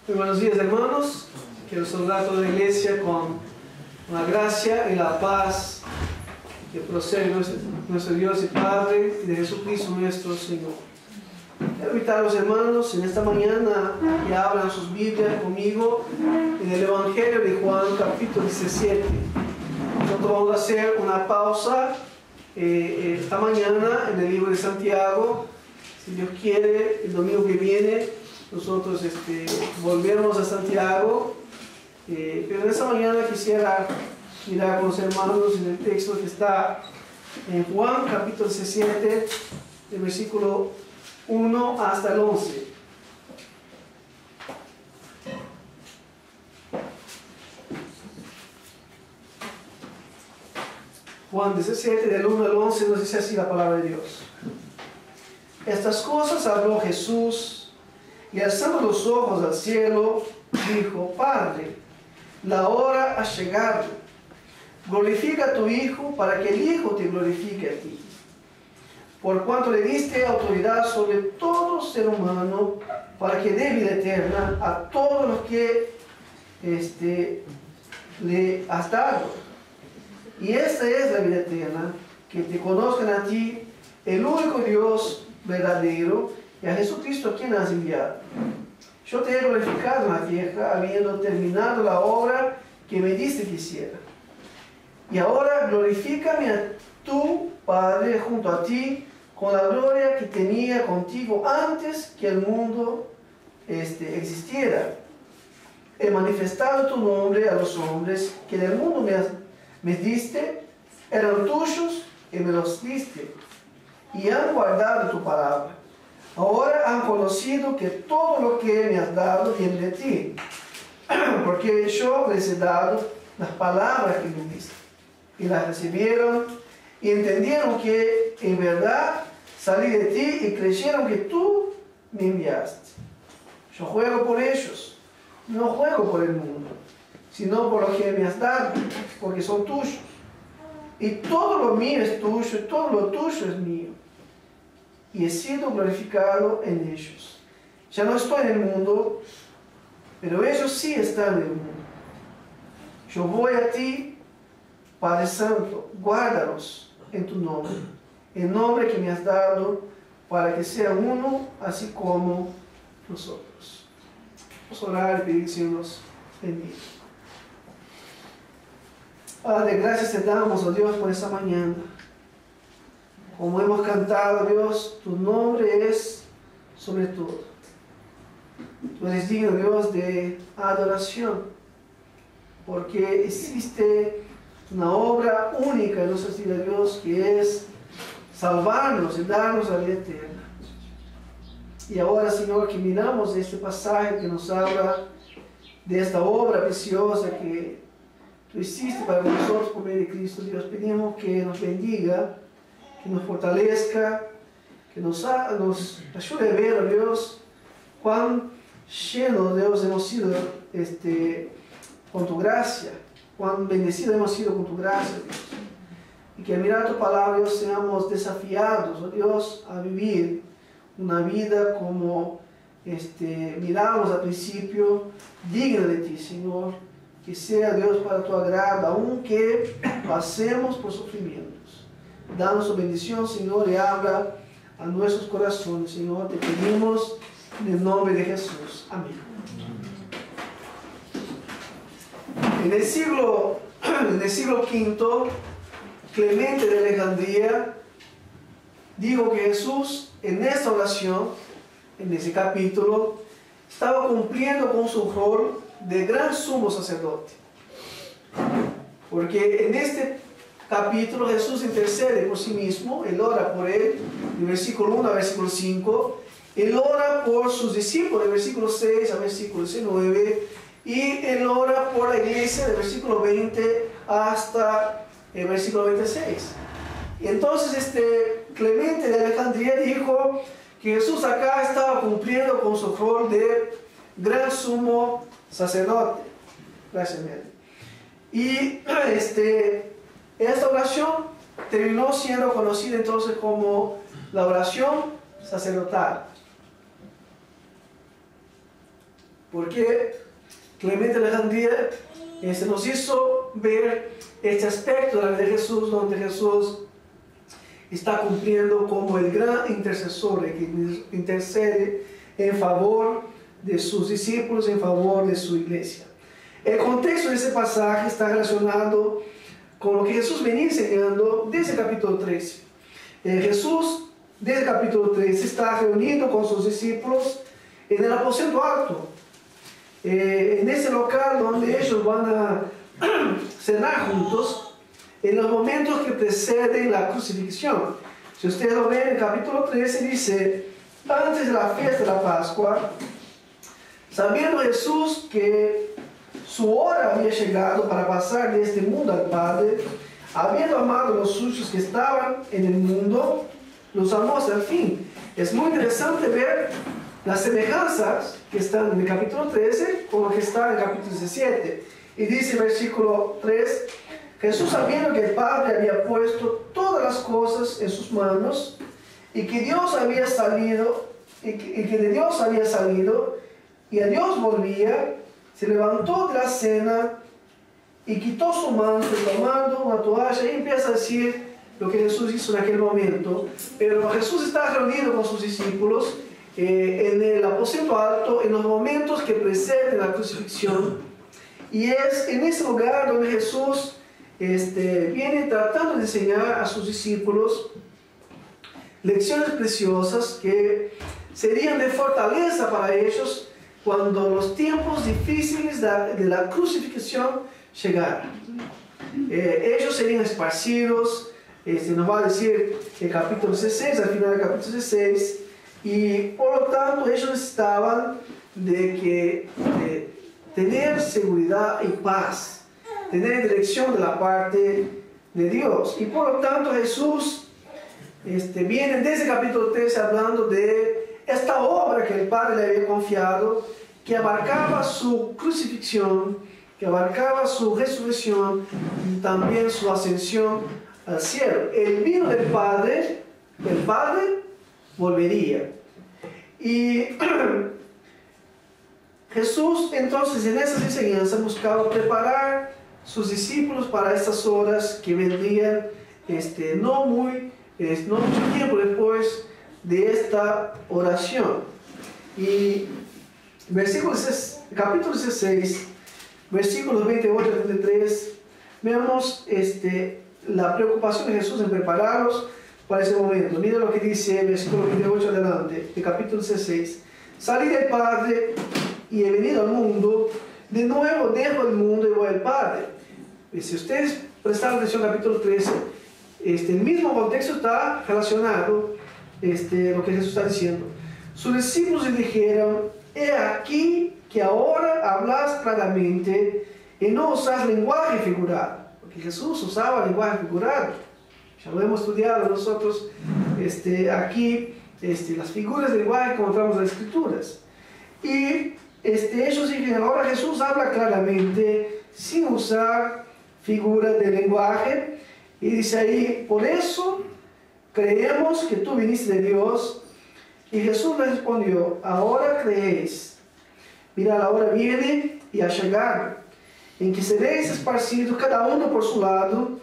Muy buenos días, hermanos. Quiero saludar a toda la iglesia con la gracia y la paz que procede de nuestro Dios y Padre y de Jesucristo nuestro Señor. Quiero invitar a los hermanos en esta mañana que abran sus Biblias conmigo en el Evangelio de Juan, capítulo 17. Nosotros vamos a hacer una pausa esta mañana en el libro de Santiago. Si Dios quiere, el domingo que viene nosotros volvemos a Santiago, pero en esta mañana quisiera mirar con los hermanos en el texto que está en Juan capítulo 17, del versículo 1 hasta el 11. Juan 17, del 1 al 11, nos dice así la palabra de Dios. Estas cosas habló Jesús, y alzando los ojos al cielo, dijo: Padre, la hora ha llegado. Glorifica a tu Hijo, para que el Hijo te glorifique a ti. Por cuanto le diste autoridad sobre todo ser humano, para que dé vida eterna a todos los que le has dado. Y esta es la vida eterna, que te conozcan a ti, el único Dios verdadero, y a Jesucristo a quien has enviado. Yo te he glorificado en la tierra, habiendo terminado la obra que me diste que hiciera. Y ahora glorifícame a tu Padre junto a ti, con la gloria que tenía contigo antes que el mundo existiera. He manifestado tu nombre a los hombres que del mundo me diste, eran tuyos y me los diste, y han guardado tu palabra. Ahora han conocido que todo lo que me has dado viene de ti, porque yo les he dado las palabras que me diste, y las recibieron, y entendieron que en verdad salí de ti, y creyeron que tú me enviaste. Yo juego por ellos, no juego por el mundo, sino por lo que me has dado, porque son tuyos. Y todo lo mío es tuyo, y todo lo tuyo es mío. Y he sido glorificado en ellos. Ya no estoy en el mundo, pero ellos sí están en el mundo. Yo voy a ti, Padre Santo, guárdalos en tu nombre, el nombre que me has dado, para que sean uno, así como nosotros. Vamos a orar y pedir que Señor nos bendiga. Padre, gracias te damos, oh Dios, por esta mañana. Como hemos cantado, Dios, tu nombre es sobre todo. Tú eres digno, Dios, de adoración, porque existe una obra única en nuestras vidas, Dios, que es salvarnos y darnos la vida eterna. Y ahora, Señor, que miramos este pasaje que nos habla de esta obra preciosa que tú hiciste para nosotros por medio de Cristo, Dios, pedimos que nos bendiga, que nos fortalezca, que nos ayude a ver, Dios, cuán llenos, Dios, hemos sido con tu gracia, cuán bendecidos hemos sido con tu gracia, Dios. Y que al mirar tu palabra, Dios, seamos desafiados, oh Dios, a vivir una vida como miramos al principio, digna de ti, Señor. Que sea, Dios, para tu agrado, aunque pasemos por sufrimientos. Danos tu bendición, Señor, y habla a nuestros corazones, Señor. Te pedimos en el nombre de Jesús. Amén. En el siglo V, Clemente de Alejandría dijo que Jesús, en esta oración, en ese capítulo, estaba cumpliendo con su rol de gran sumo sacerdote. Porque en este capítulo Jesús intercede por sí mismo, Él ora por él, de versículo 1 a versículo 5, Él ora por sus discípulos, de versículo 6 a versículo 19, y Él ora por la iglesia, de versículo 20 hasta el versículo 26. Y entonces Clemente de Alejandría dijo que Jesús acá estaba cumpliendo con su rol de gran sumo sacerdote. Gracias, Mary. Y esta oración terminó siendo conocida entonces como la oración sacerdotal. porque Clemente Alejandría nos hizo ver este aspecto de la vida de Jesús, donde Jesús está cumpliendo como el gran intercesor que intercede en favor de sus discípulos, en favor de su iglesia. El contexto de ese pasaje está relacionado con lo que Jesús venía enseñando desde el capítulo 13. Jesús, desde el capítulo 13, está reunido con sus discípulos en el aposento alto, en ese local donde ellos van a cenar juntos en los momentos que preceden la crucifixión. Si ustedes lo ven en el capítulo 13, dice: antes de la fiesta de la Pascua, sabiendo Jesús que su hora había llegado para pasar de este mundo al Padre, habiendo amado a los suyos que estaban en el mundo, los amó hasta el fin. Es muy interesante ver las semejanzas que están en el capítulo 13 con lo que está en el capítulo 17. Y dice el versículo 3: Jesús, sabiendo que el Padre había puesto todas las cosas en sus manos y que Dios había salido, y que de Dios había salido y a Dios volvía, se levantó de la cena y quitó su manto, tomando una toalla, y empieza a decir lo que Jesús hizo en aquel momento. Pero Jesús está reunido con sus discípulos en el aposento alto en los momentos que preceden la crucifixión, y es en ese lugar donde Jesús viene tratando de enseñar a sus discípulos lecciones preciosas que serían de fortaleza para ellos cuando los tiempos difíciles de la crucifixión llegaran. Ellos serían esparcidos, nos va a decir el capítulo 16, al final del capítulo 16, y por lo tanto ellos necesitaban de tener seguridad y paz, tener dirección de la parte de Dios. Y por lo tanto Jesús viene desde el capítulo 13 hablando de esta obra que el Padre le había confiado, que abarcaba su crucifixión, que abarcaba su resurrección y también su ascensión al cielo. El vino del Padre, el Padre volvería. Y Jesús entonces en esas enseñanzas buscaba preparar sus discípulos para estas horas que vendrían no mucho tiempo después de esta oración. Y capítulo 16, versículos 28 a 33, vemos la preocupación de Jesús en prepararlos para ese momento. Mira lo que dice el versículo 28 adelante, del capítulo 16. Salí del Padre y he venido al mundo, de nuevo dejo el mundo y voy al Padre. Y si ustedes prestaron atención al capítulo 13, el mismo contexto está relacionado lo que Jesús está diciendo. Sus discípulos le dijeron: he aquí que ahora hablas claramente y no usas lenguaje figurado. Porque Jesús usaba lenguaje figurado. Ya lo hemos estudiado nosotros aquí, las figuras de lenguaje que encontramos en las Escrituras. Y ellos dijeron: ahora Jesús habla claramente, sin usar figuras de lenguaje. Y dice ahí: por eso creemos que tú viniste de Dios. Y Jesús le respondió: ahora creéis. Mira, la hora viene y ha llegado, en que seréis esparcidos cada uno por su lado,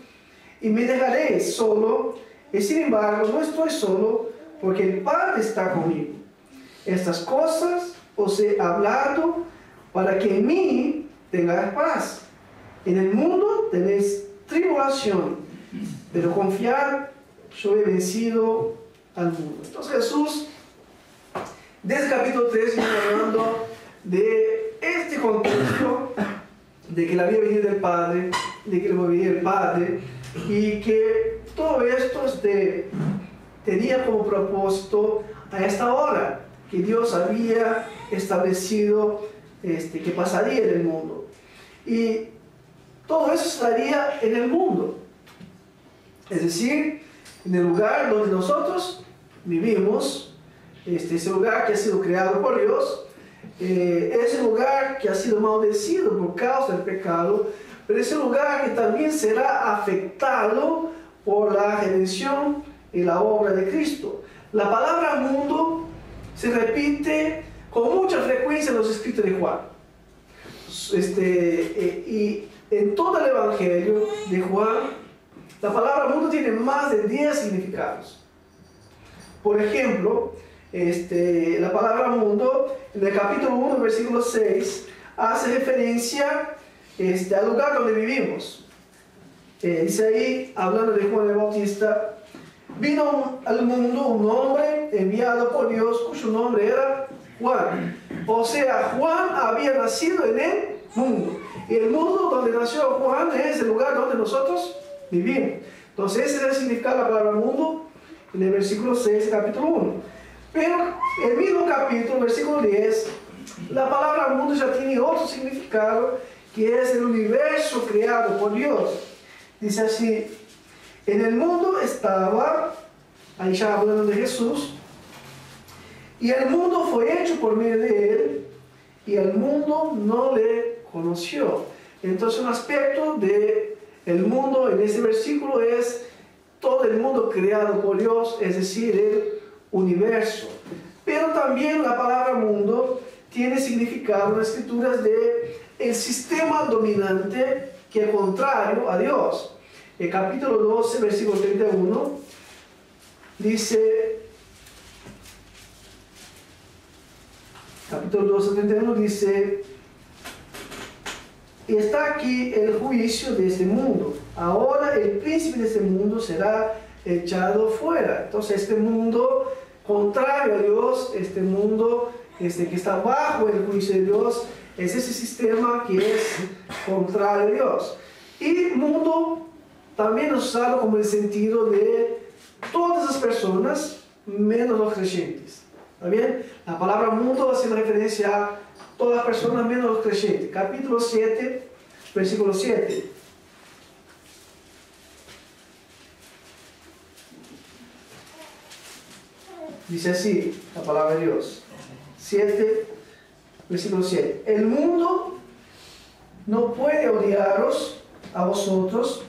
y me dejaréis solo, y sin embargo no estoy solo, porque el Padre está conmigo. Estas cosas os he hablado para que en mí tengáis paz. En el mundo tenéis tribulación, pero confiad, yo he vencido al mundo. Entonces Jesús, desde el capítulo 3, viene hablando de este contexto, de que él había venido del Padre, de que él había venido del Padre, y que todo esto tenía como propósito a esta hora que Dios había establecido que pasaría en el mundo. Y todo eso estaría en el mundo, es decir, en el lugar donde nosotros vivimos, ese lugar que ha sido creado por Dios, ese lugar que ha sido maldecido por causa del pecado, pero ese lugar que también será afectado por la redención y la obra de Cristo. La palabra mundo se repite con mucha frecuencia en los escritos de Juan. Y en todo el Evangelio de Juan, la palabra mundo tiene más de 10 significados. Por ejemplo, la palabra mundo, en el capítulo 1, versículo 6, hace referencia al lugar donde vivimos. Dice ahí, hablando de Juan el Bautista, vino al mundo un hombre enviado por Dios cuyo nombre era Juan. O sea, Juan había nacido en el mundo. Y el mundo donde nació Juan es el lugar donde nosotros vivimos. Entonces, ese es el significado de la palabra mundo en el versículo 6, capítulo 1. Pero el mismo capítulo, versículo 10, la palabra mundo ya tiene otro significado, que es el universo creado por Dios. Dice así: en el mundo estaba, ahí ya hablando de Jesús, y el mundo fue hecho por medio de él, y el mundo no le conoció. Entonces, un aspecto del mundo en este versículo es todo el mundo creado por Dios, es decir, el universo. Pero también la palabra mundo tiene significado en las escrituras de el sistema dominante que es contrario a Dios. El capítulo 12, versículo 31, dice, capítulo 12, 31 dice: y está aquí el juicio de este mundo. Ahora el príncipe de este mundo será echado fuera. Entonces, este mundo contrario a Dios, este mundo que está bajo el juicio de Dios, es ese sistema que es contrario a Dios. Y mundo también es usado como el sentido de todas las personas menos los creyentes. ¿Está bien? La palabra mundo hace referencia a todas las personas menos los creyentes. Capítulo 7, versículo 7. Dice así la palabra de Dios. 7, versículo 7. El mundo no puede odiaros a vosotros,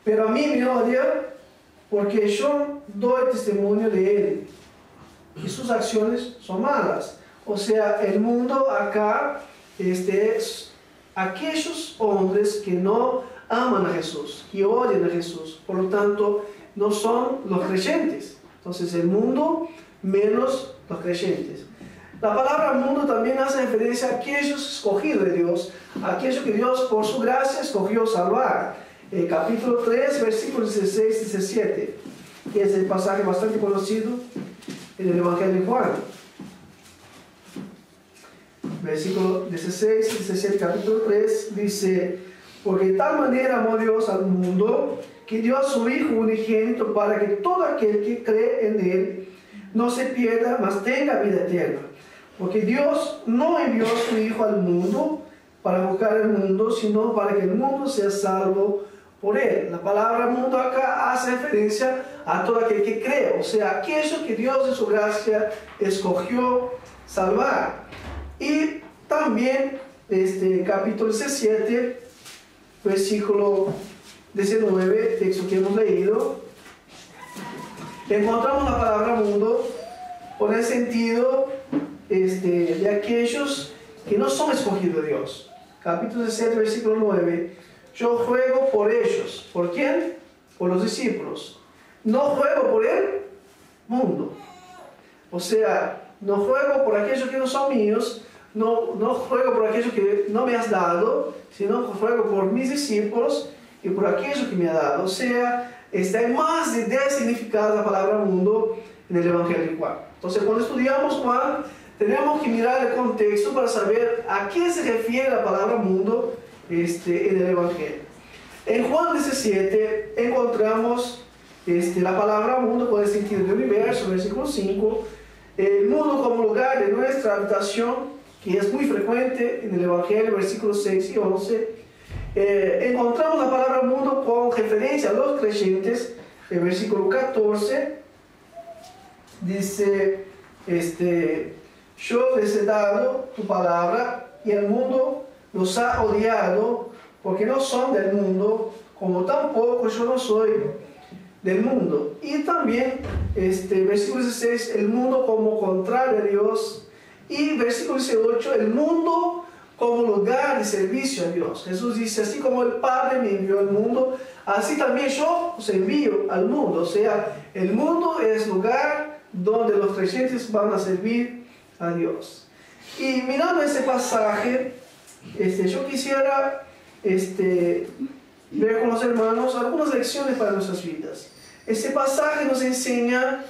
pero a mí me odia porque yo doy testimonio de él y sus acciones son malas. O sea, el mundo acá es aquellos hombres que no aman a Jesús, que odian a Jesús, por lo tanto no son los creyentes. Entonces, el mundo menos los creyentes. La palabra mundo también hace referencia a aquellos escogidos de Dios, a aquellos que Dios por su gracia escogió salvar. Capítulo 3, versículos 16 y 17, que es el pasaje bastante conocido en el Evangelio de Juan. Versículo 16 y 17, capítulo 3, dice: porque de tal manera amó Dios al mundo, que dio a su Hijo unigénito, para que todo aquel que cree en él no se pierda, mas tenga vida eterna. Porque Dios no envió a su Hijo al mundo para juzgar el mundo, sino para que el mundo sea salvo por él. La palabra mundo acá hace referencia a todo aquel que cree, o sea, aquello que Dios en su gracia escogió salvar. Y también capítulo 17, versículo 19, texto que hemos leído, encontramos la palabra mundo por el sentido de aquellos que no son escogidos de Dios. Capítulo 17, versículo 9: yo juego por ellos. ¿Por quién? Por los discípulos. No juego por el mundo. O sea, no juego por aquellos que no son míos, no juego por aquellos que no me has dado, sino juego por mis discípulos y por aquellos que me ha dado. O sea, hay más de 10 significados de la palabra mundo en el Evangelio de Juan. Entonces, cuando estudiamos Juan, tenemos que mirar el contexto para saber a qué se refiere la palabra mundo en el Evangelio. En Juan 17 encontramos la palabra mundo con el sentido de universo, versículo 5. El mundo como lugar de nuestra habitación, que es muy frecuente en el Evangelio, versículos 6 y 11. Encontramos la palabra mundo con referencia a los creyentes. El versículo 14 dice: yo les he dado tu palabra y el mundo los ha odiado porque no son del mundo, como tampoco yo no soy del mundo. Y también versículo 16, el mundo como contrario a Dios, Y versículo 18, el mundo como lugar de servicio a Dios. Jesús dice, así como el Padre me envió al mundo, así también yo os envío al mundo. O sea, el mundo es lugar donde los creyentes van a servir a Dios. Y mirando este pasaje, yo quisiera ver con los hermanos algunas lecciones para nuestras vidas. Este pasaje nos enseña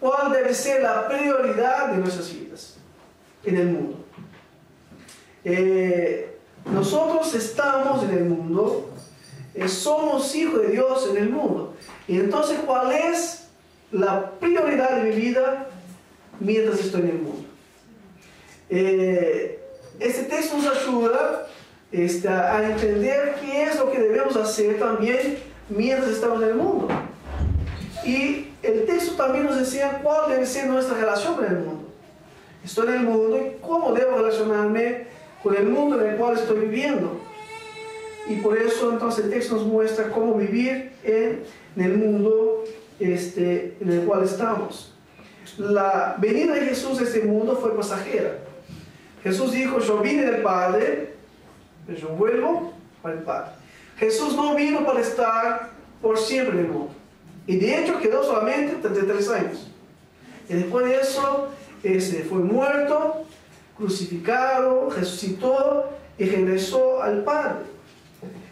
cuál debe ser la prioridad de nuestras vidas en el mundo. Nosotros estamos en el mundo, somos hijos de Dios en el mundo. Y entonces, ¿cuál es la prioridad de mi vida mientras estoy en el mundo? Este texto nos ayuda a entender qué es lo que debemos hacer también mientras estamos en el mundo. Y el texto también nos enseña cuál debe ser nuestra relación con el mundo. Estoy en el mundo y cómo debo relacionarme con el mundo en el cual estoy viviendo. Y por eso entonces el texto nos muestra cómo vivir en el mundo en el cual estamos. La venida de Jesús a este mundo fue pasajera. Jesús dijo, yo vine del Padre, pero yo vuelvo para el Padre. Jesús no vino para estar por siempre en el mundo. Y de hecho quedó solamente 33 años. Y después de eso, fue muerto, crucificado, resucitó y regresó al Padre.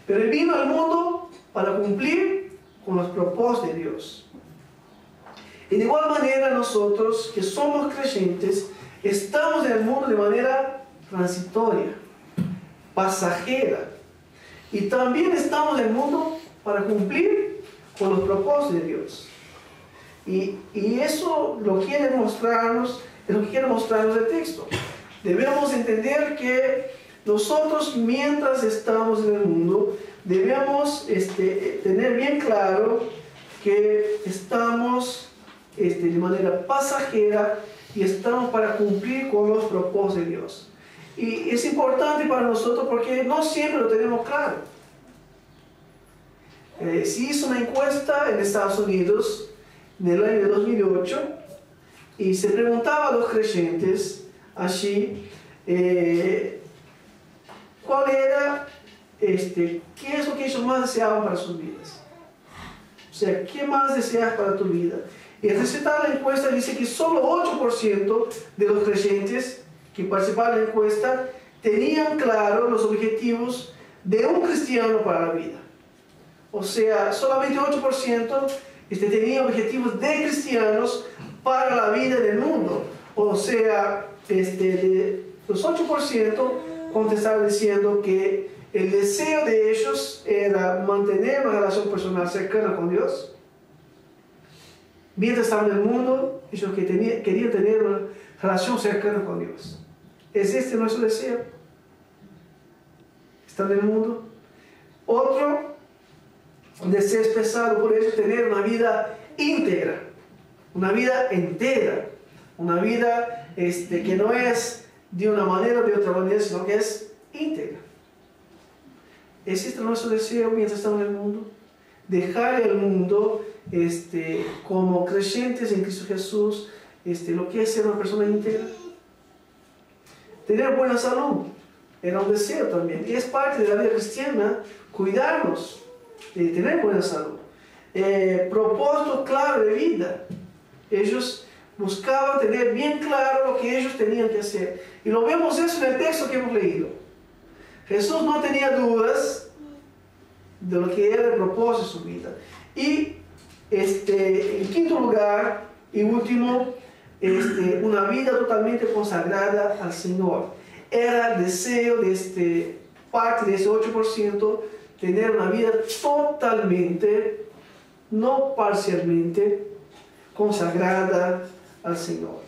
Pero Él vino al mundo para cumplir con los propósitos de Dios. Y de igual manera nosotros, que somos creyentes, estamos en el mundo de manera transitoria, pasajera. Y también estamos en el mundo para cumplir con los propósitos de Dios. Y eso lo quiere mostrarnos, es lo que quiere mostrarnos el texto. Debemos entender que nosotros, mientras estamos en el mundo, debemos tener bien claro que estamos de manera pasajera y estamos para cumplir con los propósitos de Dios. Y es importante para nosotros porque no siempre lo tenemos claro. Se hizo una encuesta en Estados Unidos en el año 2008 y se preguntaba a los creyentes allí cuál era, qué es lo que ellos más deseaban para sus vidas. O sea, ¿qué más deseas para tu vida? Y el resultado de la encuesta dice que solo 8% de los creyentes que participaron en la encuesta tenían claro los objetivos de un cristiano para la vida. O sea, solamente 8% tenían objetivos de cristianos para la vida en el mundo. O sea, de los 8% contestaron diciendo que el deseo de ellos era mantener una relación personal cercana con Dios. Mientras estaban en el mundo, ellos querían tener una relación cercana con Dios. ¿Es este nuestro deseo? ¿Están en el mundo? Otro deseo expresado por ellos, tener una vida íntegra, una vida entera, una vida que no es de una manera o de otra manera, sino que es íntegra. ¿Es este nuestro deseo mientras estamos en el mundo? Dejar el mundo como creyentes en Cristo Jesús, lo que es ser una persona íntegra. Tener buena salud era un deseo también, y es parte de la vida cristiana cuidarnos, tener buena salud. Propósito claro de vida. Ellos buscaban tener bien claro lo que ellos tenían que hacer, y lo vemos eso en el texto que hemos leído. Jesús no tenía dudas de lo que era el propósito de su vida. Y en quinto lugar y último, una vida totalmente consagrada al Señor. Era el deseo de parte de ese 8%, tener una vida totalmente, no parcialmente, consagrada al Señor.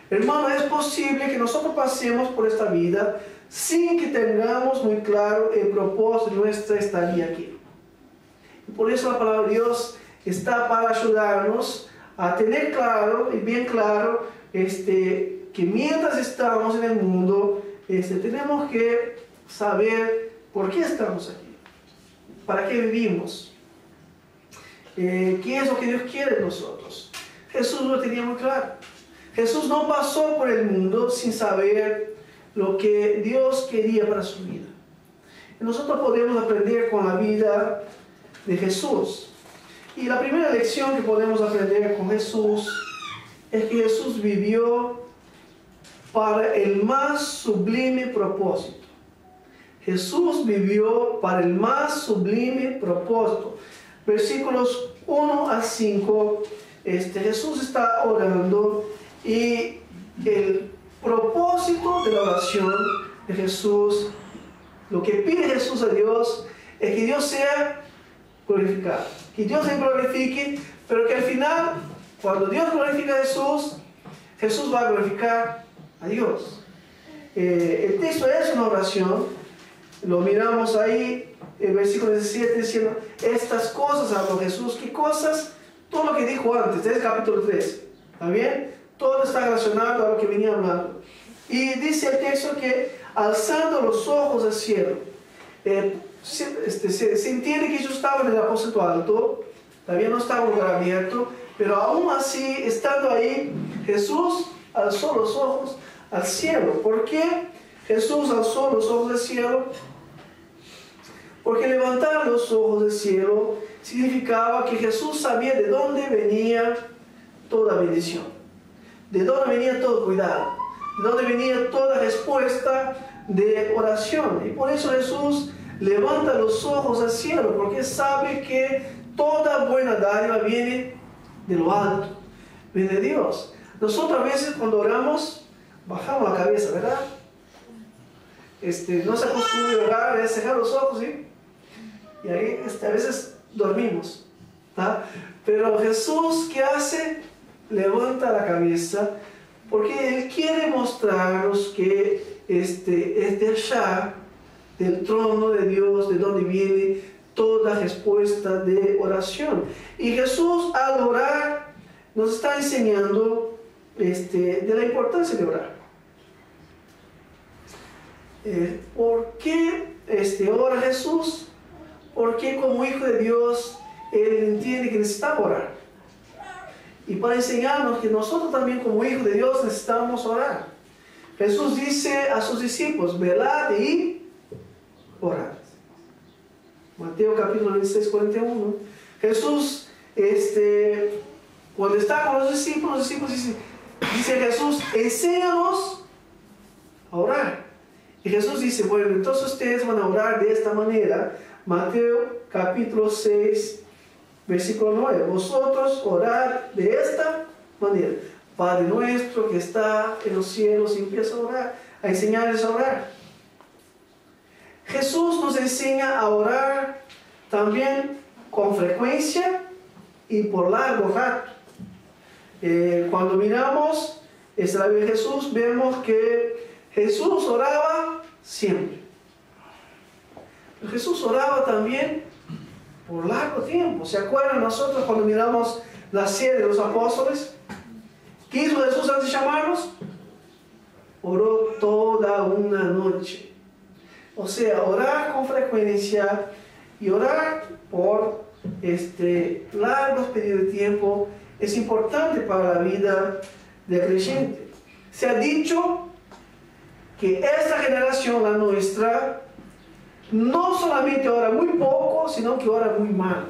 Hermano, es posible que nosotros pasemos por esta vida sin que tengamos muy claro el propósito de nuestra estadía aquí. Y por eso la palabra de Dios está para ayudarnos a tener claro y bien claro que mientras estamos en el mundo, tenemos que saber por qué estamos aquí, para qué vivimos, qué es lo que Dios quiere de nosotros. Jesús lo tenía muy claro. Jesús no pasó por el mundo sin saber lo que Dios quería para su vida. Y nosotros podemos aprender con la vida de Jesús. Y la primera lección que podemos aprender con Jesús es que Jesús vivió para el más sublime propósito. Jesús vivió para el más sublime propósito. Versículos 1 a 5, Jesús está orando y el propósito de la oración de Jesús, lo que pide Jesús a Dios, es que Dios sea glorificado, que Dios se glorifique, pero que al final, cuando Dios glorifica a Jesús, Jesús va a glorificar a Dios. El texto es una oración, lo miramos ahí, el versículo 17 diciendo, estas cosas habló Jesús. ¿Qué cosas? Todo lo que dijo antes, es el capítulo 3, ¿está bien? Todo está relacionado a lo que venía hablando. Y dice el texto que alzando los ojos al cielo, se entiende que ellos estaban en el aposento alto, todavía no estaba en lugar abierto, pero aún así, estando ahí, Jesús alzó los ojos al cielo. ¿Por qué Jesús alzó los ojos al cielo? Porque levantar los ojos del cielo significaba que Jesús sabía de dónde venía toda bendición, de dónde venía todo cuidado, de dónde venía toda respuesta de oración. Y por eso Jesús levanta los ojos al cielo, porque sabe que toda buena dádiva viene de lo alto, viene de Dios. Nosotros a veces cuando oramos, bajamos la cabeza, ¿verdad? No se acostumbra a orar, es cerrar los ojos, ¿sí? Y ahí a veces dormimos, ¿tá? Pero Jesús, ¿qué hace? Levanta la cabeza, porque Él quiere mostrarnos que es de allá, del trono de Dios, de donde viene toda respuesta de oración. Y Jesús al orar nos está enseñando de la importancia de orar. ¿Por qué ora Jesús? Porque como hijo de Dios, Él entiende que necesita orar. Y para enseñarnos que nosotros también como hijos de Dios necesitamos orar. Jesús dice a sus discípulos, velad y orad. Mateo capítulo 26, 41. Jesús, cuando está con los discípulos dice Jesús, enséñanos a orar. Y Jesús dice, bueno, entonces ustedes van a orar de esta manera. Mateo capítulo 6, versículo 9. Vosotros orad de esta manera. Padre nuestro que está en los cielos, y empieza a orar, a enseñarles a orar. Jesús nos enseña a orar también con frecuencia y por largo rato. Cuando miramos la vida de Jesús, vemos que Jesús oraba siempre. Pero Jesús oraba también por largo tiempo. ¿Se acuerdan nosotros cuando miramos la serie de los apóstoles? ¿Qué hizo Jesús antes de llamarnos? Oró toda una noche. O sea, orar con frecuencia y orar por largos periodos de tiempo es importante para la vida del creyente. Se ha dicho que esta generación, la nuestra, no solamente ora muy poco, sino que ora muy mal.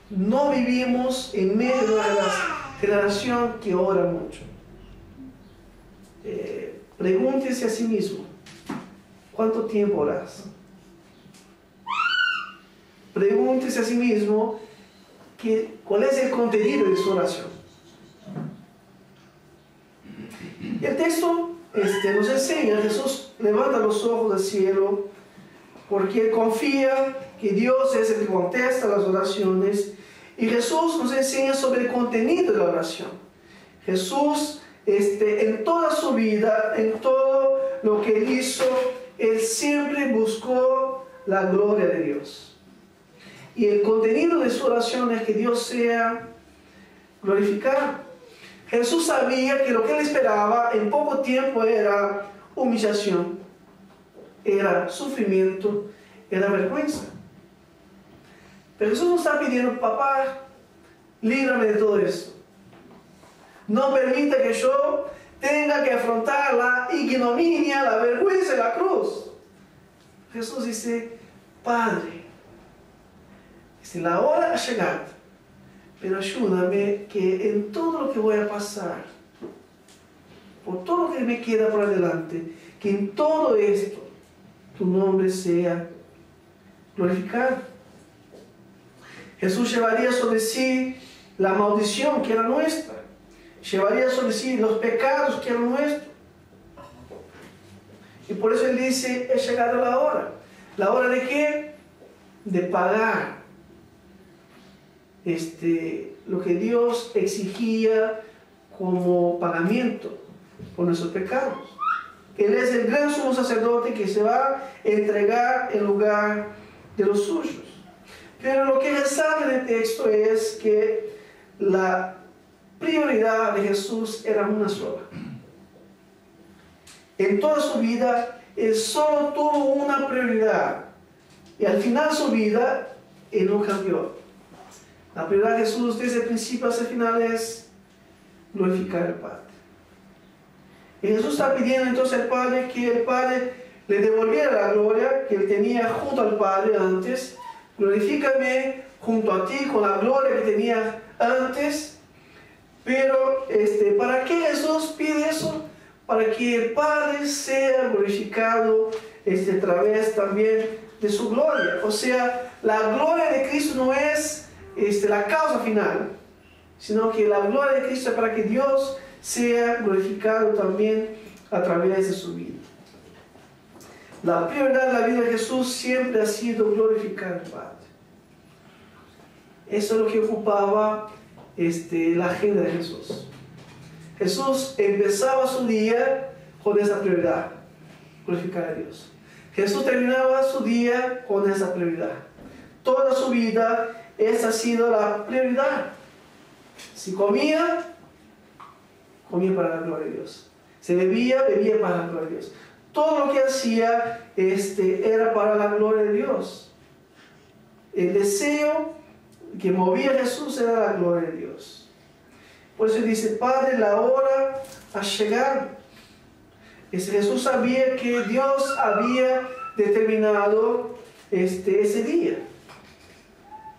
No vivimos en medio de una generación que ora mucho. Pregúntese a sí mismo, ¿cuánto tiempo oras? Pregúntese a sí mismo cuál es el contenido de su oración. El texto nos enseña, Jesús levanta los ojos al cielo porque Él confía que Dios es el que contesta las oraciones, y Jesús nos enseña sobre el contenido de la oración. Jesús, en toda su vida, en todo lo que Él hizo, Él siempre buscó la gloria de Dios. Y el contenido de su oración es que Dios sea glorificado. Jesús sabía que lo que Él esperaba en poco tiempo era humillación, era sufrimiento, era vergüenza. Pero Jesús nos está pidiendo, papá, líbrame de todo esto. No permita que yo tenga que afrontar la ignominia, la vergüenza de la cruz. Jesús dice, Padre, la hora ha llegado, pero ayúdame que en todo lo que voy a pasar, por todo lo que me queda por adelante, que en todo esto tu nombre sea glorificado. Jesús llevaría sobre sí la maldición que era nuestra, llevaría sobre sí los pecados que eran nuestros. Y por eso Él dice, he llegado la hora. ¿La hora de qué? De pagar lo que Dios exigía como pagamiento por nuestros pecados. Él es el gran sumo sacerdote que se va a entregar en lugar de los suyos. Pero lo que resalta en el texto es que la prioridad de Jesús era una sola. En toda su vida, Él solo tuvo una prioridad. Y al final de su vida, Él no cambió. La prioridad de Jesús desde el principio hasta el final es glorificar al Padre. Y Jesús está pidiendo entonces al Padre que el Padre le devolviera la gloria que Él tenía junto al Padre antes. Glorifícame junto a ti con la gloria que tenía antes. Pero, ¿para qué Jesús pide eso? Para que el Padre sea glorificado a través también de su gloria. O sea, la gloria de Cristo no es la causa final, sino que la gloria de Cristo es para que Dios sea glorificado también a través de su vida. La prioridad de la vida de Jesús siempre ha sido glorificar al Padre. Eso es lo que ocupaba la agenda de Jesús. Jesús empezaba su día con esa prioridad, glorificar a Dios. Jesús terminaba su día con esa prioridad. Toda su vida, esa ha sido la prioridad. Si comía, comía para la gloria de Dios. Se bebía, bebía para la gloria de Dios. Todo lo que hacía era para la gloria de Dios. El deseo que movía a Jesús era la gloria de Dios. Por eso dice, Padre, la hora ha llegado. Jesús sabía que Dios había determinado ese día.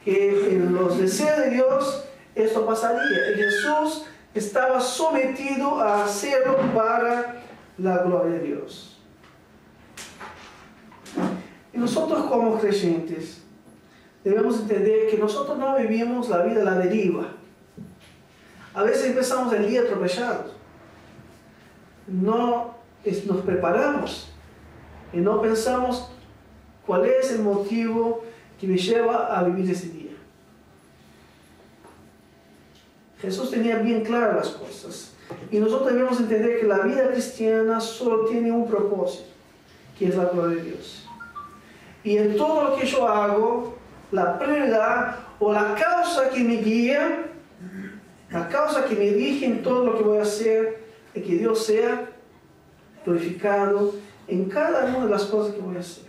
Que en los deseos de Dios esto pasaría. Y Jesús estaba sometido a hacerlo para la gloria de Dios. Y nosotros como creyentes debemos entender que nosotros no vivimos la vida a la deriva. A veces empezamos el día atropellados. No nos preparamos y no pensamos cuál es el motivo que me lleva a vivir ese día. Jesús tenía bien claras las cosas. Y nosotros debemos entender que la vida cristiana solo tiene un propósito, que es la gloria de Dios. Y en todo lo que yo hago, la prioridad o la causa que me guía, la causa que me dirige en todo lo que voy a hacer, es que Dios sea glorificado en cada una de las cosas que voy a hacer.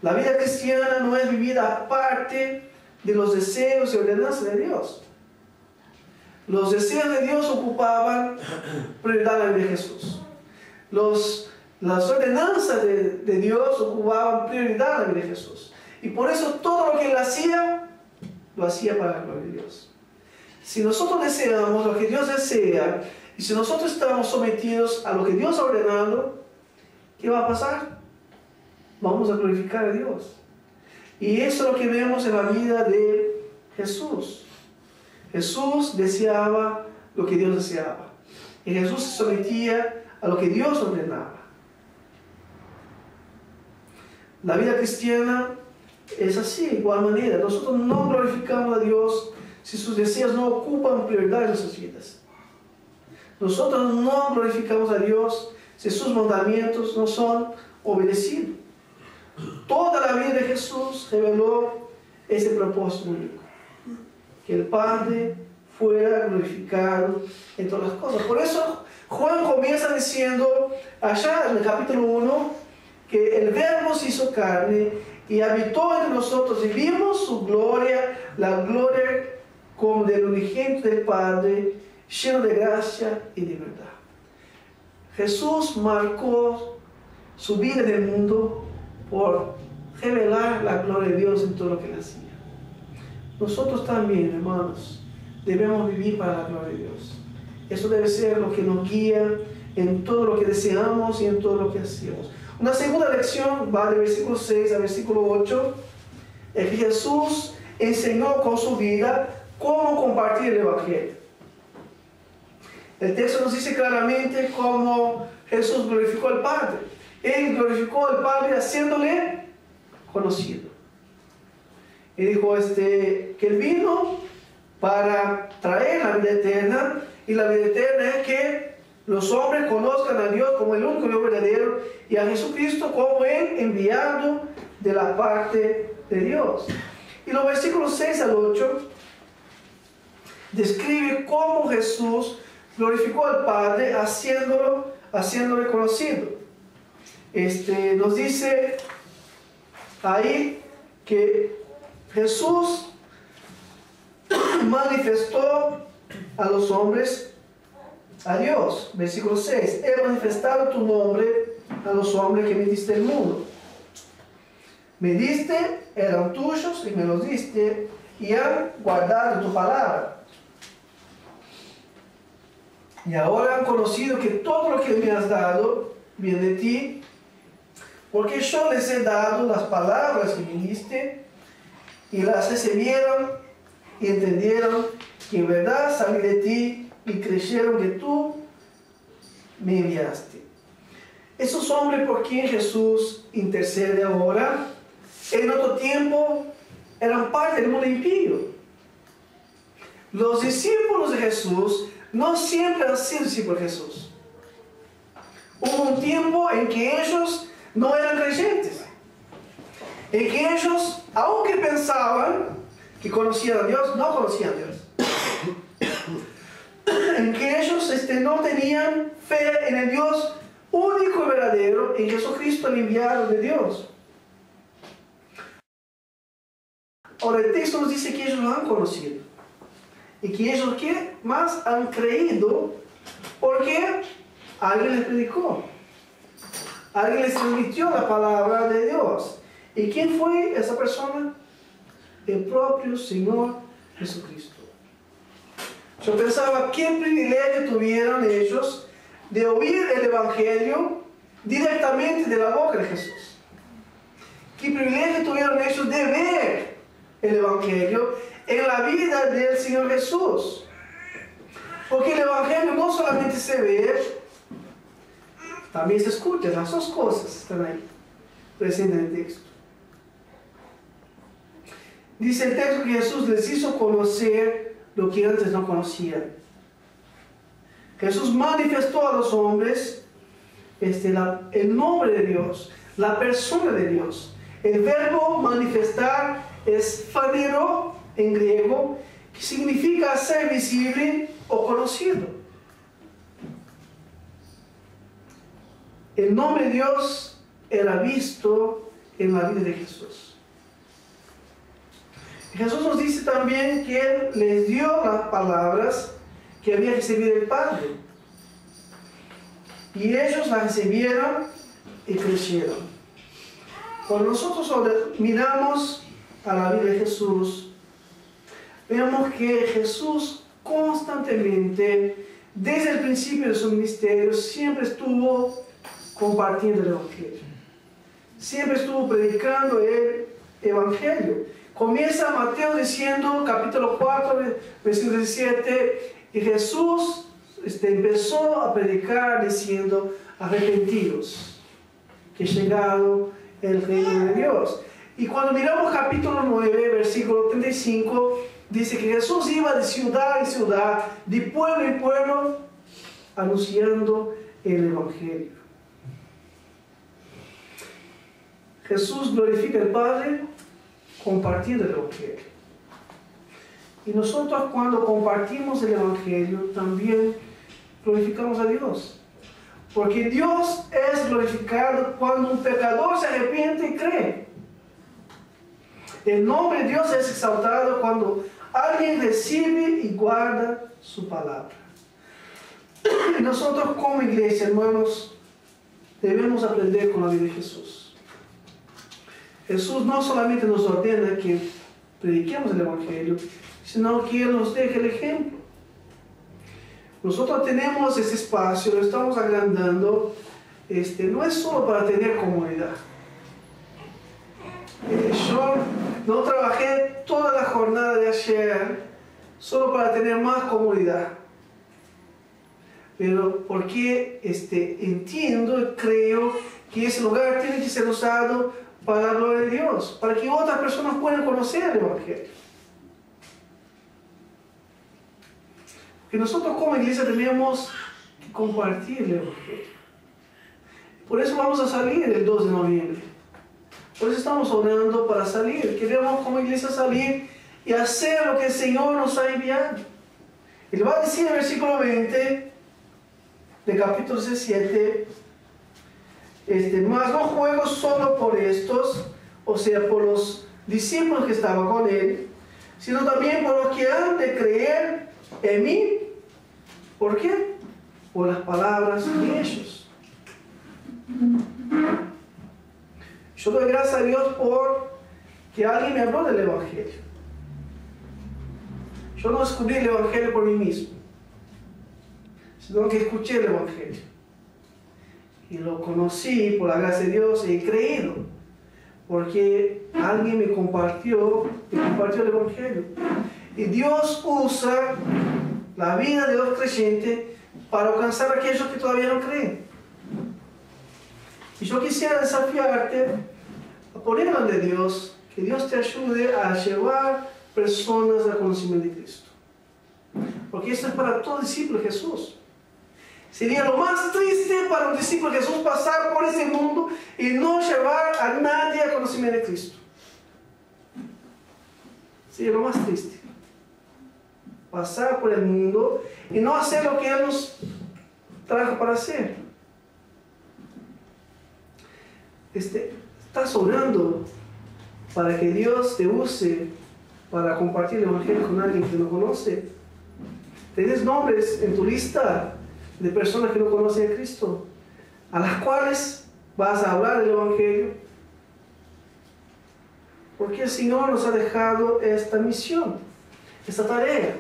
La vida cristiana no es vivida aparte de los deseos y ordenanzas de Dios. Los deseos de Dios ocupaban prioridad en la vida de Jesús. Las ordenanzas de Dios ocupaban prioridad en la vida de Jesús. Y por eso todo lo que Él hacía, lo hacía para la gloria de Dios. Si nosotros deseamos lo que Dios desea, y si nosotros estamos sometidos a lo que Dios ha ordenado, ¿qué va a pasar? Vamos a glorificar a Dios. Y eso es lo que vemos en la vida de Jesús. Jesús deseaba lo que Dios deseaba. Y Jesús se sometía a lo que Dios ordenaba. La vida cristiana es así, de igual manera. Nosotros no glorificamos a Dios si sus deseos no ocupan prioridad en nuestras vidas. Nosotros no glorificamos a Dios si sus mandamientos no son obedecidos. Toda la vida de Jesús reveló ese propósito único. Que el Padre fuera glorificado en todas las cosas. Por eso Juan comienza diciendo allá en el capítulo 1 que el Verbo se hizo carne y habitó entre nosotros y vimos su gloria, la gloria como del unigénito del Padre, lleno de gracia y de verdad. Jesús marcó su vida en el mundo por revelar la gloria de Dios en todo lo que él hacía. Nosotros también, hermanos, debemos vivir para la gloria de Dios. Eso debe ser lo que nos guía en todo lo que deseamos y en todo lo que hacemos. Una segunda lección va de versículo 6 a versículo 8, es que Jesús enseñó con su vida cómo compartir el Evangelio. El texto nos dice claramente cómo Jesús glorificó al Padre. Él glorificó al Padre haciéndole conocido. Y dijo que Él vino para traer la vida eterna, y la vida eterna es que los hombres conozcan a Dios como el único Dios verdadero y a Jesucristo como el enviado de la parte de Dios. Y los versículos 6 al 8 describe cómo Jesús glorificó al Padre haciéndole conocido. Nos dice ahí que Jesús manifestó a los hombres a Dios. Versículo 6. He manifestado tu nombre a los hombres que me diste el mundo. Me diste, eran tuyos y me los diste, y han guardado tu palabra. Y ahora han conocido que todo lo que me has dado viene de ti, porque yo les he dado las palabras que me diste, y las recibieron y entendieron que en verdad salí de ti, y creyeron que tú me enviaste. Esos hombres por quien Jesús intercede ahora, en otro tiempo eran parte del mundo impío. Los discípulos de Jesús no siempre han sido discípulos de Jesús. Hubo un tiempo en que ellos no eran creyentes, en que ellos, aunque pensaban que conocían a Dios, no conocían a Dios. En que ellos no tenían fe en el Dios único y verdadero, en Jesucristo el enviado de Dios. Ahora el texto nos dice que ellos lo han conocido. Y que ellos ¿qué? Más han creído porque alguien les predicó. Alguien les transmitió la palabra de Dios. ¿Y quién fue esa persona? El propio Señor Jesucristo. Yo pensaba, ¿qué privilegio tuvieron ellos de oír el Evangelio directamente de la boca de Jesús? ¿Qué privilegio tuvieron ellos de ver el Evangelio en la vida del Señor Jesús? Porque el Evangelio no solamente se ve, también se escucha. Las dos cosas están ahí, presentes en el texto. Dice el texto que Jesús les hizo conocer lo que antes no conocían. Jesús manifestó a los hombres el nombre de Dios, la persona de Dios. El verbo manifestar es phanero en griego, que significa ser visible o conocido. El nombre de Dios era visto en la vida de Jesús. Jesús nos dice también que Él les dio las palabras que había recibido el Padre. Y ellos las recibieron y crecieron. Cuando nosotros miramos a la vida de Jesús, vemos que Jesús constantemente, desde el principio de su ministerio, siempre estuvo compartiendo el Evangelio. Siempre estuvo predicando el Evangelio. Comienza Mateo diciendo, capítulo 4, versículo 17, y Jesús empezó a predicar diciendo, arrepentidos, que ha llegado el reino de Dios. Y cuando miramos capítulo 9, versículo 35, dice que Jesús iba de ciudad en ciudad, de pueblo en pueblo, anunciando el Evangelio. Jesús glorifica al Padre compartiendo el Evangelio. Y nosotros cuando compartimos el Evangelio también glorificamos a Dios. Porque Dios es glorificado cuando un pecador se arrepiente y cree. El nombre de Dios es exaltado cuando alguien recibe y guarda su palabra. Y nosotros como iglesia, hermanos, debemos aprender con la vida de Jesús. Jesús no solamente nos ordena que prediquemos el Evangelio, sino que Él nos deja el ejemplo. Nosotros tenemos ese espacio, lo estamos agrandando, no es solo para tener comodidad. Yo no trabajé toda la jornada de ayer solo para tener más comodidad, pero porque entiendo y creo que ese lugar tiene que ser usado para la gloria de Dios, para que otras personas puedan conocer el Evangelio. Que nosotros como iglesia tenemos que compartir el Evangelio. Por eso vamos a salir el 2 de noviembre. Por eso estamos orando para salir. Queremos como iglesia salir y hacer lo que el Señor nos ha enviado. Él va a decir en el versículo 20 del capítulo 17, mas no juego solo por estos, o sea, por los discípulos que estaban con él, sino también por los que han de creer en mí. ¿Por qué? Por las palabras de ellos. Yo doy gracias a Dios por que alguien me habló del Evangelio. Yo no descubrí el Evangelio por mí mismo, sino que escuché el Evangelio. Y lo conocí por la gracia de Dios y he creído, porque alguien me compartió el Evangelio. Y Dios usa la vida de los creyentes para alcanzar a aquellos que todavía no creen. Y yo quisiera desafiarte a poner ante Dios, que Dios te ayude a llevar personas al conocimiento de Cristo. Porque esto es para todo discípulo de Jesús. Sería lo más triste para un discípulo de Jesús pasar por ese mundo y no llevar a nadie al conocimiento de Cristo. Sería lo más triste. Pasar por el mundo y no hacer lo que Él nos trajo para hacer. Estás orando para que Dios te use para compartir el Evangelio con alguien que no conoce. ¿Tienes nombres en tu lista de personas que no conocen a Cristo, a las cuales vas a hablar del Evangelio? Porque el Señor nos ha dejado esta misión, esta tarea.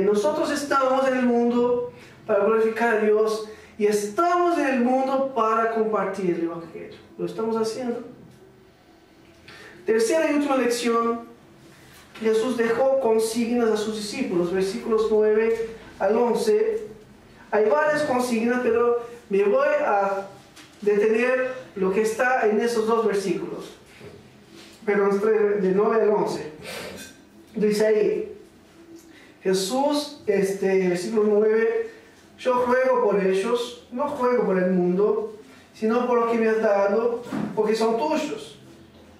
Nosotros estamos en el mundo para glorificar a Dios y estamos en el mundo para compartir el Evangelio. Lo estamos haciendo. Tercera y última lección: Jesús dejó consignas a sus discípulos, versículos 9 al 11. Hay varias consignas, pero me voy a detener lo que está en esos dos versículos. Pero de 9 al 11. Dice ahí, Jesús, versículo 9, yo ruego por ellos, no ruego por el mundo, sino por lo que me has dado, porque son tuyos.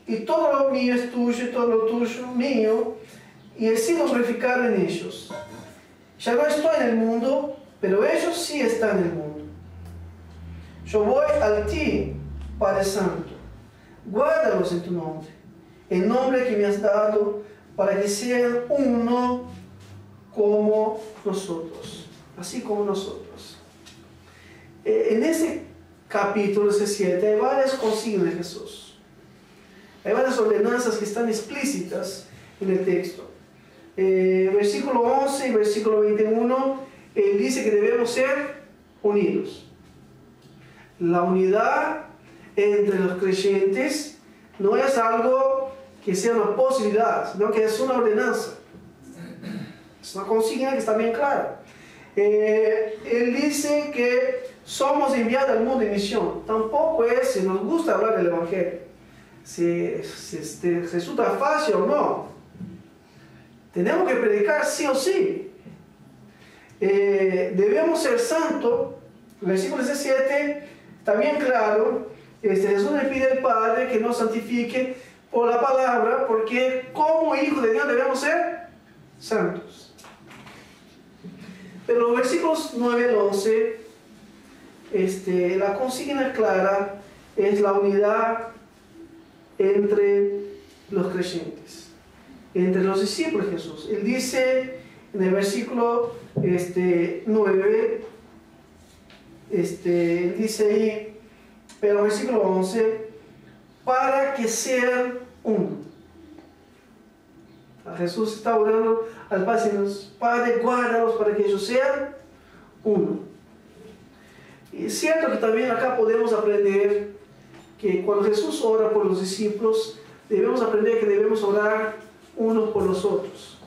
Y todo lo mío es tuyo, y todo lo tuyo mío, y he sido glorificado en ellos. Ya no estoy en el mundo, pero ellos sí están en el mundo. Yo voy a ti, Padre Santo. Guárdalos en tu nombre, el nombre que me has dado, para que sean uno como nosotros, así como nosotros. En ese capítulo 17 hay varias consignas de Jesús. Hay varias ordenanzas que están explícitas en el texto. Versículo 11 y versículo 21, Él dice que debemos ser unidos. La unidad entre los creyentes no es algo que sea una posibilidad, sino que es una ordenanza. Es una consigna que está bien clara. Él dice que somos enviados al mundo en misión. Tampoco es si nos gusta hablar del Evangelio, si resulta fácil o no. Tenemos que predicar sí o sí. Debemos ser santos. El versículo 17 está bien claro. Jesús le pide al Padre que nos santifique por la palabra, porque como hijos de Dios debemos ser santos. Pero los versículos 9 al 11, la consigna clara es la unidad entre los creyentes, entre los discípulos de Jesús. Él dice en el versículo 9, dice ahí, pero versículo 11, para que sean uno. Jesús está orando al Padre, Padre, guárdalos para que ellos sean uno. Y es cierto que también acá podemos aprender que cuando Jesús ora por los discípulos, debemos aprender que debemos orar unos por los otros.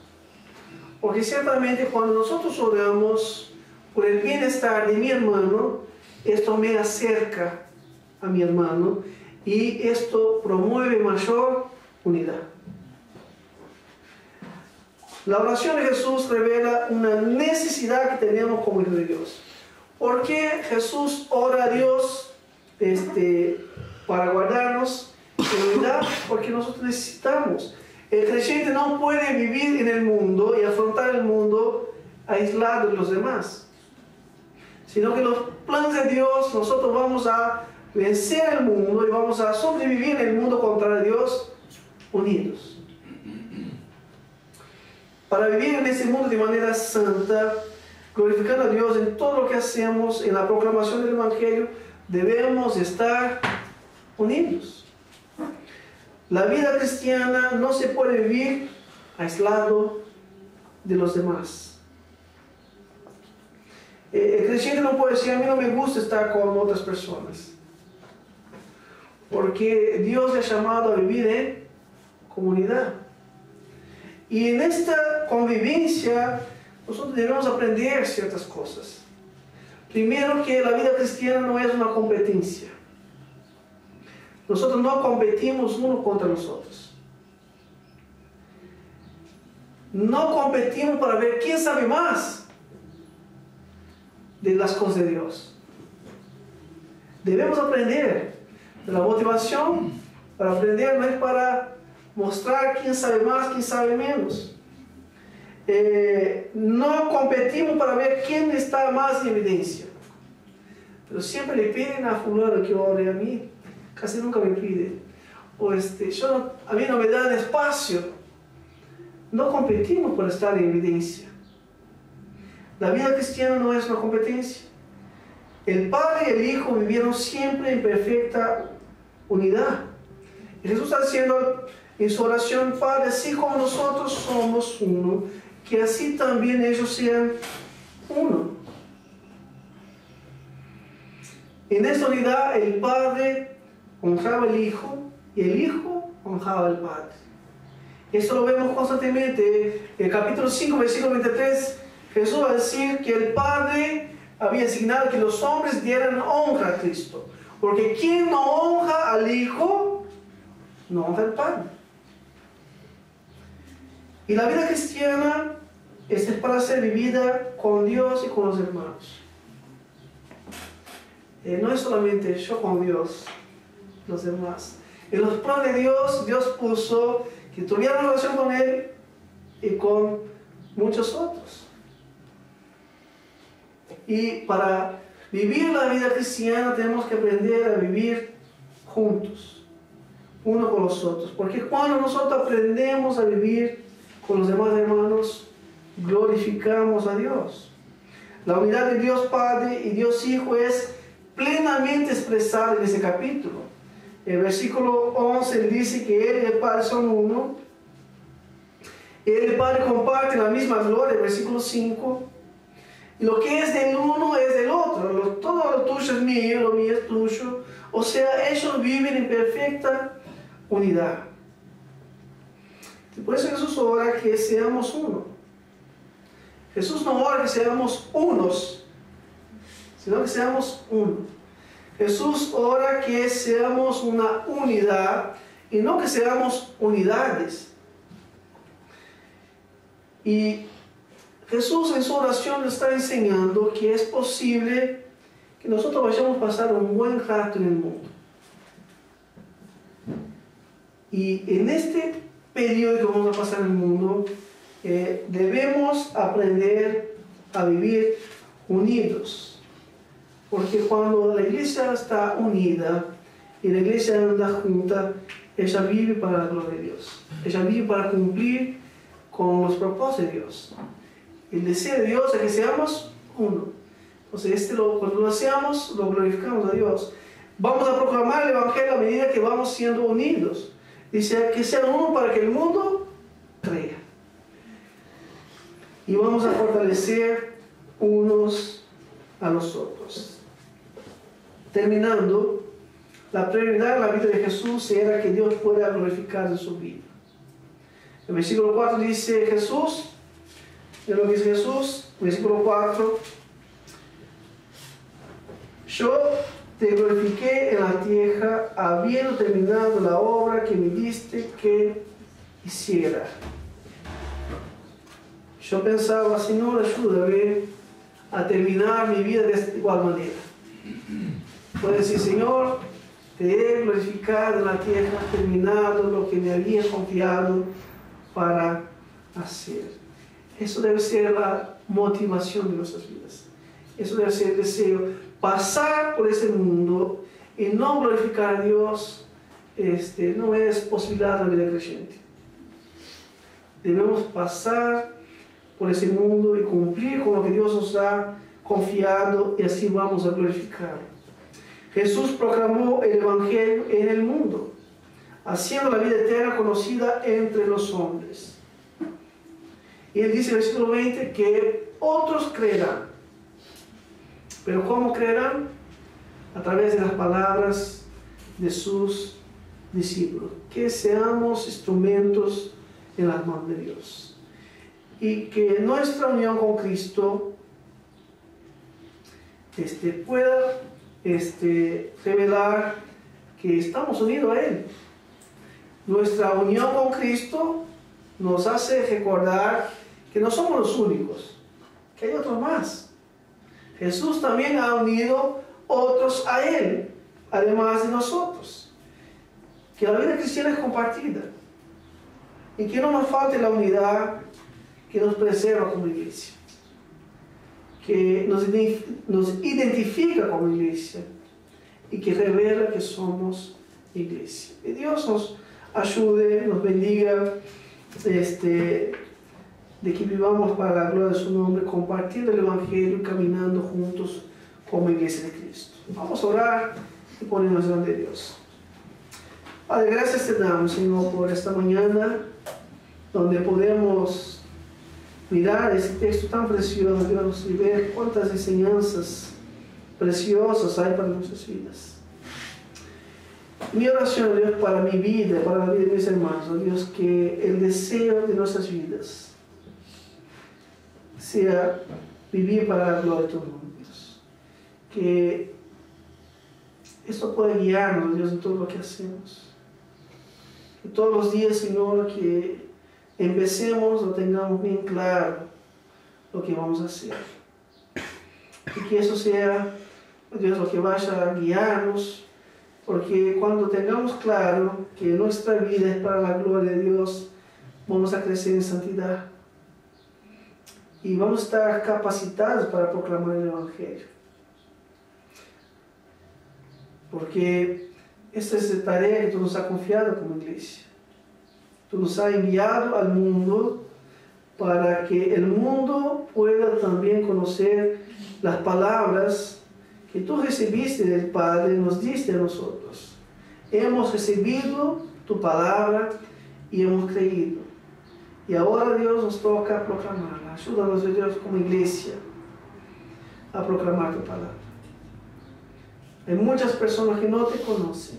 Porque ciertamente cuando nosotros oramos por el bienestar de mi hermano, esto me acerca a mi hermano y esto promueve mayor unidad. La oración de Jesús revela una necesidad que tenemos como hijos de Dios. ¿Por qué Jesús ora a Dios para guardarnos en unidad? Porque nosotros necesitamos. El creyente no puede vivir en el mundo y afrontar el mundo aislado de los demás, sino que los planes de Dios, nosotros vamos a vencer el mundo y vamos a sobrevivir en el mundo contra Dios unidos. Para vivir en este mundo de manera santa, glorificando a Dios en todo lo que hacemos, en la proclamación del Evangelio, debemos estar unidos. La vida cristiana no se puede vivir aislado de los demás. El creyente no puede decir, a mí no me gusta estar con otras personas, porque Dios le ha llamado a vivir en comunidad. Y en esta convivencia nosotros debemos aprender ciertas cosas. Primero, que la vida cristiana no es una competencia. Nosotros no competimos unos contra los otros. No competimos para ver quién sabe más de las cosas de Dios. Debemos aprender. La motivación para aprender no es para mostrar quién sabe más, quién sabe menos. No competimos para ver quién está más en evidencia. Pero siempre le piden a fulano que ore, a mí casi nunca me piden. O a mí no me dan espacio. No competimos por estar en evidencia. La vida cristiana no es una competencia. El Padre y el Hijo vivieron siempre en perfecta unidad. Y Jesús está diciendo en su oración, Padre, así como nosotros somos uno, que así también ellos sean uno. En esta unidad el Padre honraba al Hijo y el Hijo honraba al Padre. Esto lo vemos constantemente. En el capítulo 5, versículo 23, Jesús va a decir que el Padre había asignado que los hombres dieran honra a Cristo. Porque quien no honra al Hijo, no honra al Padre. Y la vida cristiana es para ser vivida con Dios y con los hermanos. No es solamente yo con Dios, los demás. En los planes de Dios, Dios puso que tuvieran relación con Él y con muchos otros. Y para vivir la vida cristiana tenemos que aprender a vivir juntos, unos con los otros. Porque cuando nosotros aprendemos a vivir con los demás hermanos, glorificamos a Dios. La unidad de Dios Padre y Dios Hijo es plenamente expresada en ese capítulo. El versículo 11 dice que Él y el Padre son uno. Él y el Padre comparten la misma gloria, el versículo 5. Y lo que es del uno es del otro. Todo lo tuyo es mío, lo mío es tuyo. O sea, ellos viven en perfecta unidad. Y por eso Jesús ora que seamos uno. Jesús no ora que seamos unos, sino que seamos uno. Jesús ora que seamos una unidad y no que seamos unidades. Y Jesús en su oración nos está enseñando que es posible que nosotros vayamos a pasar un buen rato en el mundo. Y en este periodo que vamos a pasar en el mundo, debemos aprender a vivir unidos. Porque cuando la iglesia está unida y la iglesia anda junta, ella vive para la gloria de Dios. Ella vive para cumplir con los propósitos de Dios. El deseo de Dios es que seamos uno. Entonces, cuando lo hacemos, lo glorificamos a Dios. Vamos a proclamar el Evangelio a medida que vamos siendo unidos. Dice que sean uno para que el mundo crea. Y vamos a fortalecer unos a los otros. Terminando, la prioridad en la vida de Jesús era que Dios pueda glorificar en su vida. El versículo 4 dice Jesús, de lo que dice Jesús, versículo 4, yo te glorifiqué en la tierra, habiendo terminado la obra que me diste que hiciera. Yo pensaba, Señor, ayúdame a terminar mi vida de igual manera. Puedo decir, Señor, te he glorificado en la tierra, terminado lo que me había confiado para hacer. Eso debe ser la motivación de nuestras vidas. Eso debe ser el deseo. Pasar por ese mundo y no glorificar a Dios no es posibilidad de la vida creyente. Debemos pasar por ese mundo y cumplir con lo que Dios nos ha confiado y así vamos a glorificarlo. Jesús proclamó el Evangelio en el mundo, haciendo la vida eterna conocida entre los hombres. Y él dice en el versículo 20 que otros creerán. Pero ¿cómo creerán? A través de las palabras de sus discípulos. Que seamos instrumentos en las manos de Dios. Y que nuestra unión con Cristo pueda revelar que estamos unidos a Él. Nuestra unión con Cristo nos hace recordar que no somos los únicos, que hay otros más. Jesús también ha unido otros a Él, además de nosotros. Que la vida cristiana es compartida y que no nos falte la unidad que nos preserva como iglesia, que nos identifica como iglesia y que revela que somos iglesia. Que Dios nos ayude, nos bendiga, de que vivamos para la gloria de su nombre, compartiendo el Evangelio y caminando juntos como iglesia de Cristo. Vamos a orar y ponernos delante de Dios. Padre, gracias te damos, Señor, por esta mañana, donde podemos mirar ese texto tan precioso, Dios, y ver cuántas enseñanzas preciosas hay para nuestras vidas. Mi oración, Dios, para mi vida, para la vida de mis hermanos, Dios, que el deseo de nuestras vidas sea vivir para la gloria de tu nombre, Dios. Que esto pueda guiarnos, Dios, en todo lo que hacemos. Que todos los días, Señor, que empecemos o tengamos bien claro lo que vamos a hacer. Y que eso sea, Dios, lo que vaya a guiarnos, porque cuando tengamos claro que nuestra vida es para la gloria de Dios, vamos a crecer en santidad. Y vamos a estar capacitados para proclamar el Evangelio. Porque esta es la tarea que tú nos has confiado como iglesia. Tú nos has enviado al mundo para que el mundo pueda también conocer las palabras que tú recibiste del Padre y nos diste a nosotros. Hemos recibido tu palabra y hemos creído. Y ahora, Dios, nos toca proclamarla. Ayúdanos, Dios, como iglesia a proclamar tu palabra. Hay muchas personas que no te conocen.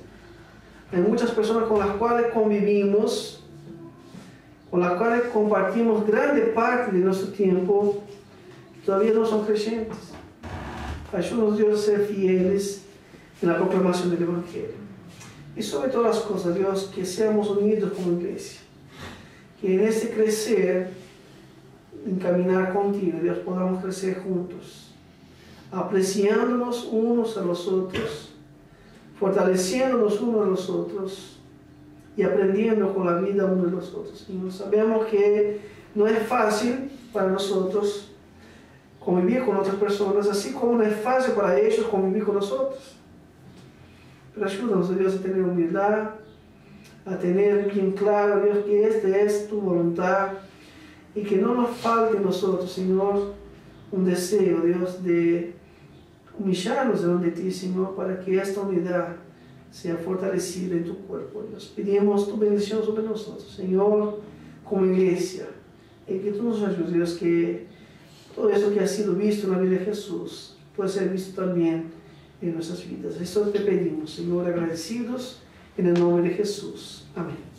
Hay muchas personas con las cuales convivimos, con las cuales compartimos grande parte de nuestro tiempo, que todavía no son creyentes. Ayúdanos, Dios, a ser fieles en la proclamación del Evangelio. Y sobre todas las cosas, Dios, que seamos unidos como iglesia. Que en este crecer, en caminar contigo, Dios, podamos crecer juntos, apreciándonos unos a los otros, fortaleciéndonos unos a los otros y aprendiendo con la vida unos de los otros. Y sabemos que no es fácil para nosotros convivir con otras personas, así como no es fácil para ellos convivir con nosotros. Pero ayúdanos, Dios, a tener humildad, a tener bien claro, Dios, que esta es tu voluntad y que no nos falte a nosotros, Señor, un deseo, Dios, de humillarnos delante de ti, Señor, para que esta unidad sea fortalecida en tu cuerpo, Dios. Pedimos tu bendición sobre nosotros, Señor, como iglesia, y que tú nos ayudes, Dios, que todo eso que ha sido visto en la vida de Jesús pueda ser visto también en nuestras vidas. Esto te pedimos, Señor, agradecidos en el nombre de Jesús. Amén.